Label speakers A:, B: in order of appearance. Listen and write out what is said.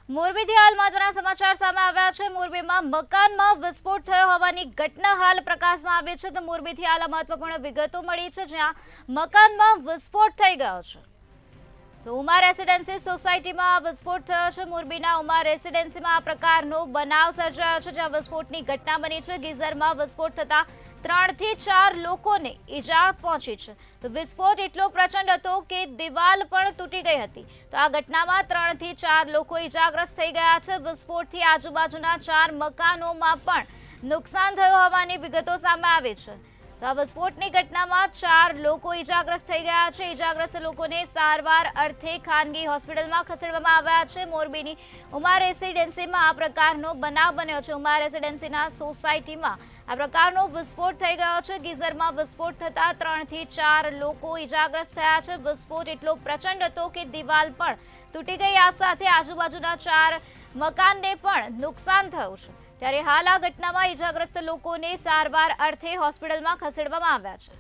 A: મોરબીથી હાલ મહત્વના સમાચાર સામે આવ્યા છે। મોરબીમાં મકાનમાં વિસ્ફોટ થયો હોવાની ઘટના હાલ પ્રકાશમાં આવી છે। તો મોરબીથી હાલ મહત્વપૂર્ણ વિગતો મળી છે, જ્યાં મકાનમાં વિસ્ફોટ થઈ ગયો છે। તો ઉમા રેસિડેન્સી સોસાયટીમાં વિસ્ફોટ થયો છે। મોરબીના ઉમા રેસિડેન્સીમાં આ પ્રકારનો બનાવ સર્જાયો છે, જ્યાં વિસ્ફોટની ઘટના બની છે। ગીઝરમાં વિસ્ફોટ થતા 3 થી 4 લોકોને ઈજા પહોંચી છે। તો વિસ્ફોટ એટલો પ્રચંડ હતો કે દિવાલ પણ તૂટી ગઈ હતી। તો આ ઘટનામાં 3 થી 4 લોકો ઈજાગ્રસ્ત થઈ ગયા છે। વિસ્ફોટથી આજુબાજુના 4 મકાનોમાં પણ નુકસાન થયું હોવાની વિગતો સામે આવી છે। તો આ વિસ્ફોટની ઘટનામાં 4 લોકો ઈજાગ્રસ્ત થઈ ગયા છે। ઈજાગ્રસ્ત લોકોને સારવાર અર્થે ખાનગી હોસ્પિટલમાં ખસેડવામાં આવ્યા છે। મોરબીની ઉમા રેસિડેન્સીમાં આ પ્રકારનો બનાવ બન્યો છે। ઉમા રેસિડેન્સીના સોસાયટીમાં આ પ્રકારનો વિસ્ફોટ થઈ ગયો છે। ગીઝરમાં વિસ્ફોટ થતા 3 થી 4 લોકો ઈજાગ્રસ્ત થયા છે। વિસ્ફોટ એટલો પ્રચંડ હતો કે દિવાલ પણ તૂટી ગઈ। આ સાથે આજુબાજુના 4 મકાનને પણ નુકસાન થયું છે। ત્યારે હાલ આ ઘટનામાં ઈજાગ્રસ્ત લોકોને સારવાર અર્થે હોસ્પિટલમાં ખસેડવામાં આવ્યા છે।